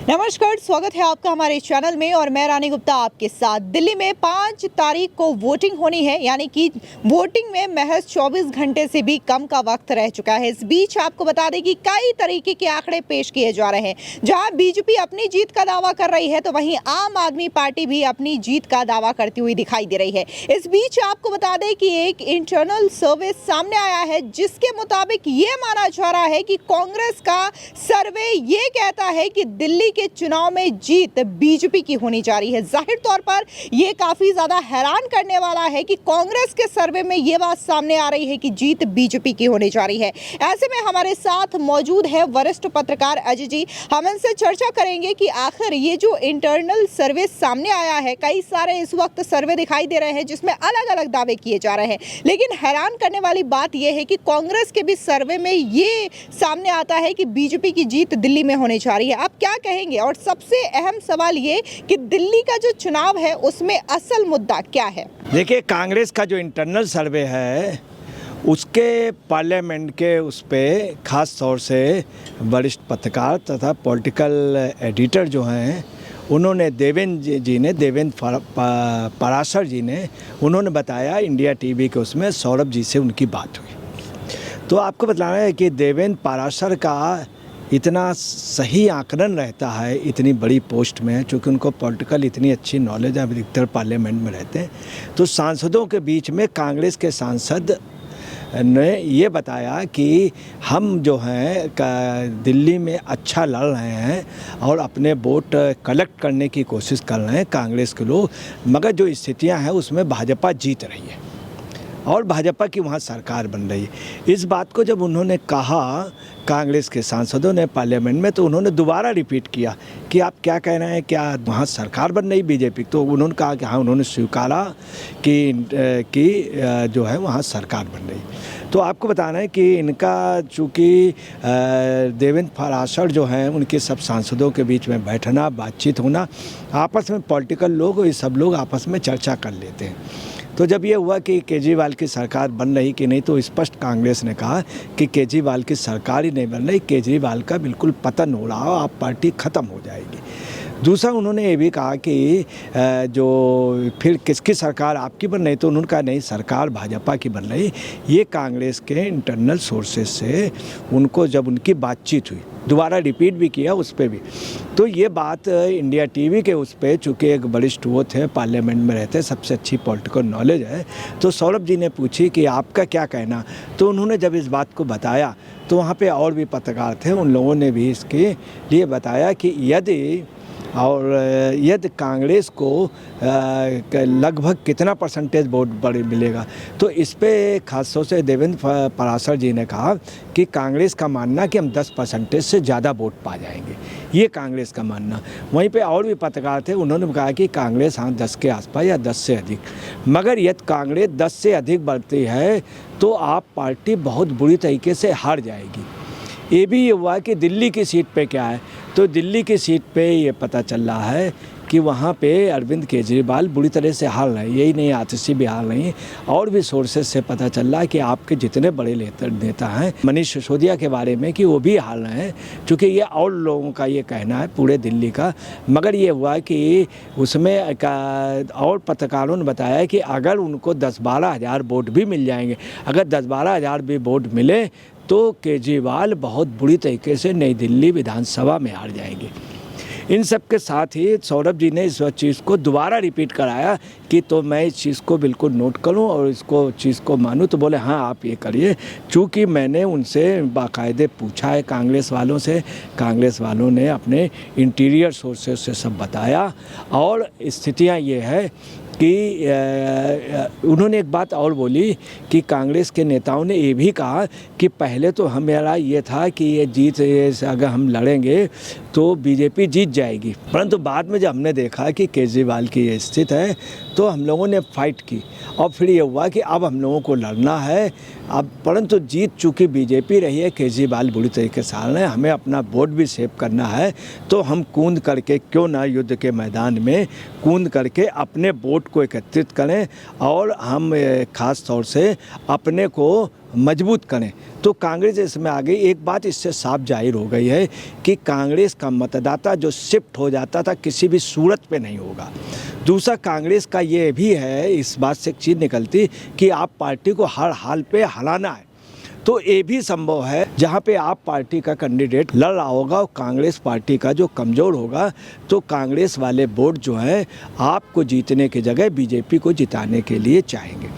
नमस्कार, स्वागत है आपका हमारे चैनल में और मैं रानी गुप्ता आपके साथ। दिल्ली में 5 तारीख को वोटिंग होनी है, यानी कि वोटिंग में महज 24 घंटे से भी कम का वक्त रह चुका है। इस बीच आपको बता दें कि कई तरीके के आंकड़े पेश किए जा रहे हैं। जहां बीजेपी अपनी जीत का दावा कर रही है तो वहीं आम आदमी पार्टी भी अपनी जीत का दावा करती हुई दिखाई दे रही है। इस बीच आपको बता दें कि एक इंटरनल सर्वे सामने आया है जिसके मुताबिक ये माना जा रहा है कि कांग्रेस का सर्वे ये कहता है कि दिल्ली के चुनाव में जीत बीजेपी की होनी जा रही है। जाहिर तौर पर यह काफी ज्यादा हैरान करने वाला है कि कांग्रेस के सर्वे में यह बात सामने आ रही है कि जीत बीजेपी की होने जा रही है। ऐसे में हमारे साथ मौजूद है वरिष्ठ पत्रकार अजय जी। हम इनसे चर्चा करेंगे कि आखिर ये जो इंटरनल सर्वे सामने आया है, कई सारे इस वक्त सर्वे दिखाई दे रहे हैं जिसमें अलग अलग दावे किए जा रहे हैं, लेकिन हैरान करने वाली बात यह है कि कांग्रेस के भी सर्वे में ये सामने आता है कि बीजेपी की जीत दिल्ली में होने जा रही है। आप क्या कहेंगे? और सबसे अहम सवाल ये कि दिल्ली का जो चुनाव है उसमें असल मुद्दा क्या है? देखिए, कांग्रेस का जो इंटरनल सर्वे है उसके पार्लियामेंट के उस पे खास तौर से वरिष्ठ पत्रकार तथा पॉलिटिकल एडिटर जो हैं उन्होंने देवेंद्र पराशर जी ने उन्होंने बताया इंडिया टीवी के उसमें सौरभ जी से उनकी बात हुई। तो आपको बताना है कि देवेंद्र पराशर का इतना सही आकलन रहता है इतनी बड़ी पोस्ट में, चूँकि उनको पॉलिटिकल इतनी अच्छी नॉलेज है, अधिकतर पार्लियामेंट में रहते हैं। तो सांसदों के बीच में कांग्रेस के सांसद ने ये बताया कि हम जो हैं दिल्ली में अच्छा लड़ रहे हैं और अपने वोट कलेक्ट करने की कोशिश कर रहे हैं कांग्रेस के लोग, मगर जो स्थितियां हैं उसमें भाजपा जीत रही है और भाजपा की वहाँ सरकार बन रही है। इस बात को जब उन्होंने कहा कांग्रेस के सांसदों ने पार्लियामेंट में, तो उन्होंने दोबारा रिपीट किया कि आप क्या कह रहे हैं, क्या वहाँ सरकार बन रही बीजेपी? तो उन्होंने कहा कि हाँ, उन्होंने स्वीकारा कि जो है वहाँ सरकार बन रही। तो आपको बताना है कि इनका चूँकि देवेंद्र पराशर जो हैं उनके सब सांसदों के बीच में बैठना, बातचीत होना, आपस में पॉलिटिकल लोग ये सब लोग आपस में चर्चा कर लेते हैं। तो जब ये हुआ कि केजरीवाल की सरकार बन रही कि नहीं, तो स्पष्ट कांग्रेस ने कहा कि केजरीवाल की सरकार ही नहीं बन रही, केजरीवाल का बिल्कुल पतन हो रहा, आप पार्टी ख़त्म हो जाएगी। दूसरा उन्होंने ये भी कहा कि जो फिर किसकी सरकार आपकी बन रही, तो उन्होंने कहा नहीं, सरकार भाजपा की बन रही। ये कांग्रेस के इंटरनल सोर्सेज से उनको जब उनकी बातचीत हुई, दोबारा रिपीट भी किया उस पर भी, तो ये बात इंडिया टीवी के उस पर, चूँकि एक वरिष्ठ वो थे, पार्लियामेंट में रहते, सबसे अच्छी पॉलिटिकल नॉलेज है, तो सौरभ जी ने पूछी कि आपका क्या कहना। तो उन्होंने जब इस बात को बताया तो वहाँ पे और भी पत्रकार थे, उन लोगों ने भी इसके लिए बताया कि यदि कांग्रेस को लगभग कितना परसेंटेज वोट बड़े मिलेगा, तो इस पे खासतौर से देवेंद्र पराशर जी ने कहा कि कांग्रेस का मानना कि हम 10% से ज़्यादा वोट पा जाएंगे, ये कांग्रेस का मानना। वहीं पे और भी पत्रकार थे, उन्होंने कहा कि कांग्रेस हाँ 10 के आसपास या 10 से अधिक, मगर यदि कांग्रेस 10 से अधिक बढ़ती है तो आप पार्टी बहुत बुरी तरीके से हार जाएगी। ये भी ये हुआ कि दिल्ली की सीट पे क्या है, तो दिल्ली की सीट पे ये पता चल रहा है कि वहाँ पे अरविंद केजरीवाल बुरी तरह से हार रहे हैं। यही नहीं, आतिशी भी हार रही हैं, और भी सोर्सेज से पता चल रहा है कि आपके जितने बड़े नेता हैं, मनीष सिसोदिया के बारे में, कि वो भी हार रहे हैं, क्योंकि ये और लोगों का ये कहना है पूरे दिल्ली का। मगर ये हुआ कि उसमें और पत्रकारों ने बताया कि अगर उनको 10-12 हज़ार वोट भी मिल जाएंगे, अगर 10-12 हज़ार भी वोट मिले तो केजरीवाल बहुत बुरी तरीके से नई दिल्ली विधानसभा में हार जाएंगे। इन सब के साथ ही सौरभ जी ने इस चीज़ को दोबारा रिपीट कराया कि तो मैं इस चीज़ को बिल्कुल नोट करूं और इसको चीज़ को मानूं। तो बोले हाँ आप ये करिए, चूँकि मैंने उनसे बाकायदे पूछा है कांग्रेस वालों से, कांग्रेस वालों ने अपने इंटीरियर सोर्सेस से सब बताया, और स्थितियाँ ये है कि उन्होंने एक बात और बोली कि कांग्रेस के नेताओं ने ये भी कहा कि पहले तो हमारा ये था कि ये अगर हम लड़ेंगे तो बीजेपी जीत जाएगी, परंतु बाद में जब हमने देखा कि केजरीवाल की ये स्थिति है तो हम लोगों ने फाइट की, और फिर ये हुआ कि अब हम लोगों को लड़ना है अब, परंतु जीत चूँकि बीजेपी रही है, केजरीवाल बुरी तरीके से हार रहे हैं, हमें अपना वोट भी सेव करना है, तो हम कूद करके क्यों ना युद्ध के मैदान में कूद करके अपने वोट को एकत्रित करें और हम खास तौर से अपने को मजबूत करें। तो कांग्रेस इसमें आ गई। एक बात इससे साफ जाहिर हो गई है कि कांग्रेस का मतदाता जो शिफ्ट हो जाता था किसी भी सूरत पे नहीं होगा। दूसरा, कांग्रेस का ये भी है, इस बात से एक चीज़ निकलती कि आप पार्टी को हर हाल पे हराना है। तो ये भी संभव है जहाँ पे आप पार्टी का कैंडिडेट लड़ रहा होगा और कांग्रेस पार्टी का जो कमज़ोर होगा, तो कांग्रेस वाले वोट जो है आपको जीतने की जगह बीजेपी को जिताने के लिए चाहेंगे।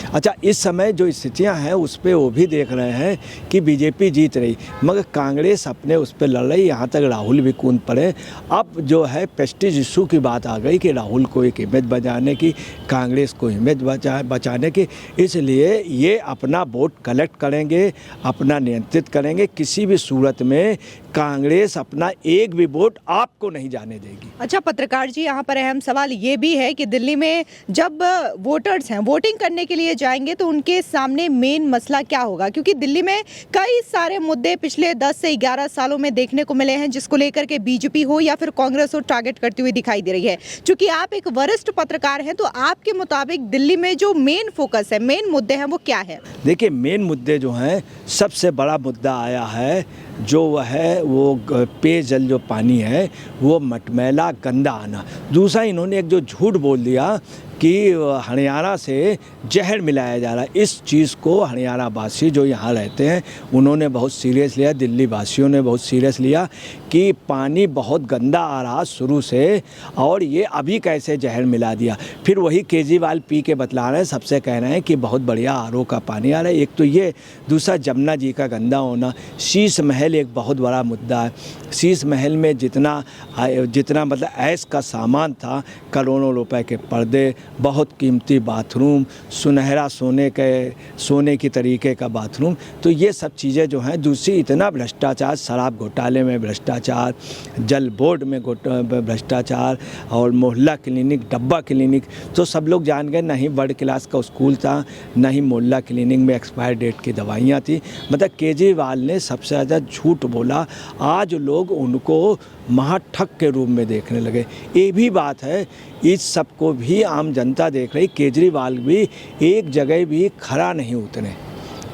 अच्छा, इस समय जो स्थितियां हैं उस पर वो भी देख रहे हैं कि बीजेपी जीत रही, मगर कांग्रेस अपने उस पर लड़ रही। यहाँ तक राहुल भी कूद पड़े। अब जो है प्रेस्टीज इशू की बात आ गई कि राहुल को एक इमेज बचाने की, कांग्रेस को इमेज बचाने की, इसलिए ये अपना वोट कलेक्ट करेंगे, अपना नियंत्रित करेंगे। किसी भी सूरत में कांग्रेस अपना एक भी वोट आपको नहीं जाने देगी। अच्छा पत्रकार जी, यहाँ पर अहम सवाल ये भी है कि दिल्ली में जब वोटर्स हैं वोटिंग करने के लिए जाएंगे तो उनके सामने मेन मसला क्या होगा, क्योंकि दिल्ली में कई सारे मुद्दे पिछले 10 से 11 सालों में देखने को मिले हैं जिसको लेकर के बीजेपी हो या फिर कांग्रेस हो टारगेट करती हुई दिखाई दे रही है। चूंकि आप एक वरिष्ठ पत्रकार हैं, तो आपके मुताबिक दिल्ली में जो मेन फोकस है, मेन मुद्दे हैं, वो क्या है? देखिए, मेन मुद्दे जो हैं, सबसे बड़ा मुद्दा आया है जो वह है वो पेयजल, जो पानी है वो मटमैला गंदा आना। दूसरा, इन्होंने एक जो झूठ बोल दिया कि हरियाणा से जहर मिलाया जा रहा है। इस चीज़ को हरियाणा वासी जो यहाँ रहते हैं उन्होंने बहुत सीरियस लिया, दिल्ली वासियों ने बहुत सीरियस लिया कि पानी बहुत गंदा आ रहा शुरू से, और ये अभी कैसे जहर मिला दिया। फिर वही केजरीवाल पी के बतला रहे हैं, सबसे कह रहे हैं कि बहुत बढ़िया आरओ का पानी आ रहा है। एक तो ये, दूसरा जमुना जी का गंदा होना। शीश महल एक बहुत बड़ा मुद्दा है। शीश महल में जितना मतलब ऐश का सामान था, करोड़ों रुपए के पर्दे, बहुत कीमती बाथरूम, सुनहरा सोने की तरीके का बाथरूम, तो ये सब चीज़ें जो हैं। दूसरी, इतना भ्रष्टाचार, शराब घोटाले में भ्रष्टाचार, जल बोर्ड में भ्रष्टाचार, और मोहल्ला क्लिनिक, डब्बा क्लिनिक, तो सब लोग जान गए, नहीं वर्ल्ड क्लास का स्कूल था, नहीं मोहल्ला क्लिनिक में एक्सपायर डेट की दवाइयाँ थी। मतलब केजरीवाल ने सबसे ज़्यादा झूठ बोला। आज लोग उनको महाठग के रूप में देखने लगे। ये भी बात है, इस सब को भी आम जनता देख रही। केजरीवाल भी एक जगह भी खड़ा नहीं उतरे।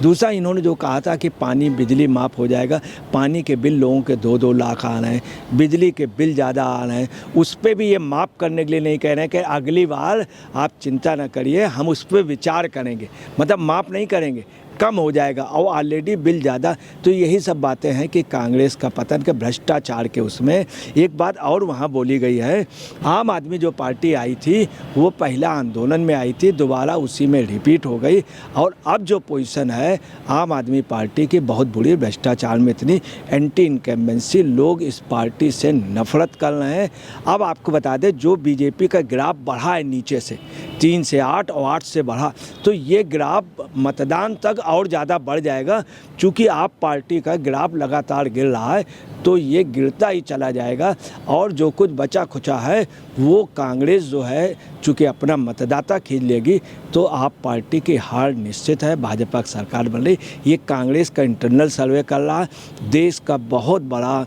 दूसरा, इन्होंने जो कहा था कि पानी बिजली माफ़ हो जाएगा, पानी के बिल लोगों के 2-2 लाख आ रहे हैं, बिजली के बिल ज़्यादा आ रहे हैं, उस पर भी ये माफ़ करने के लिए नहीं कह रहे हैं कि अगली बार आप चिंता न करिए, हम उस पर विचार करेंगे। मतलब माफ़ नहीं करेंगे, कम हो जाएगा, और ऑलरेडी बिल ज़्यादा। तो यही सब बातें हैं कि कांग्रेस का पतन के भ्रष्टाचार के उसमें। एक बात और वहाँ बोली गई है, आम आदमी जो पार्टी आई थी वो पहला आंदोलन में आई थी, दोबारा उसी में रिपीट हो गई, और अब जो पोजीशन है आम आदमी पार्टी की बहुत बुरी, भ्रष्टाचार में इतनी एंटी इनकम्बेंसी, लोग इस पार्टी से नफरत कर रहे हैं। अब आपको बता दें, जो बीजेपी का ग्राफ बढ़ा है नीचे से 3 से 8 और 8 से बढ़ा, तो ये ग्राफ मतदान तक और ज़्यादा बढ़ जाएगा। चूँकि आप पार्टी का ग्राफ लगातार गिर रहा है, तो ये गिरता ही चला जाएगा, और जो कुछ बचा खुचा है वो कांग्रेस जो है चूँकि अपना मतदाता खींच लेगी, तो आप पार्टी की हार निश्चित है। भाजपा की सरकार बन रही, ये कांग्रेस का इंटरनल सर्वे कर रहा है। देश का बहुत बड़ा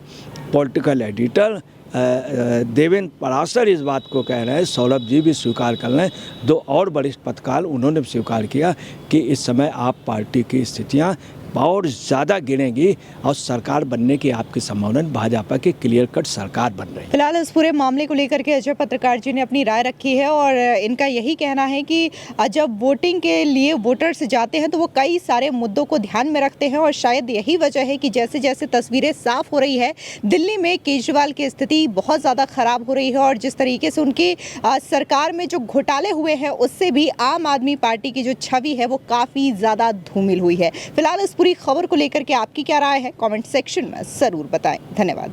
पॉलिटिकल एडिटर देवेंद्र पराशर इस बात को कह रहे हैं, सौरभ जी भी स्वीकार कर रहे हैं, 2 और वरिष्ठ पत्रकार उन्होंने भी स्वीकार किया कि इस समय आप पार्टी की स्थितियां और ज़्यादा गिरेंगी, और सरकार बनने की आपकी संभावना, भाजपा की क्लियर कट सरकार बन रही है। फिलहाल इस पूरे मामले को लेकर के अजय पत्रकार जी ने अपनी राय रखी है, और इनका यही कहना है कि जब वोटिंग के लिए वोटर्स जाते हैं तो वो कई सारे मुद्दों को ध्यान में रखते हैं, और शायद यही वजह है कि जैसे जैसे तस्वीरें साफ हो रही है, दिल्ली में केजरीवाल की स्थिति बहुत ज़्यादा खराब हो रही है, और जिस तरीके से उनकी सरकार में जो घोटाले हुए हैं उससे भी आम आदमी पार्टी की जो छवि है वो काफ़ी ज़्यादा धूमिल हुई है। फिलहाल इस पूरी खबर को लेकर के आपकी क्या राय है, कमेंट सेक्शन में ज़रूर बताएं। धन्यवाद।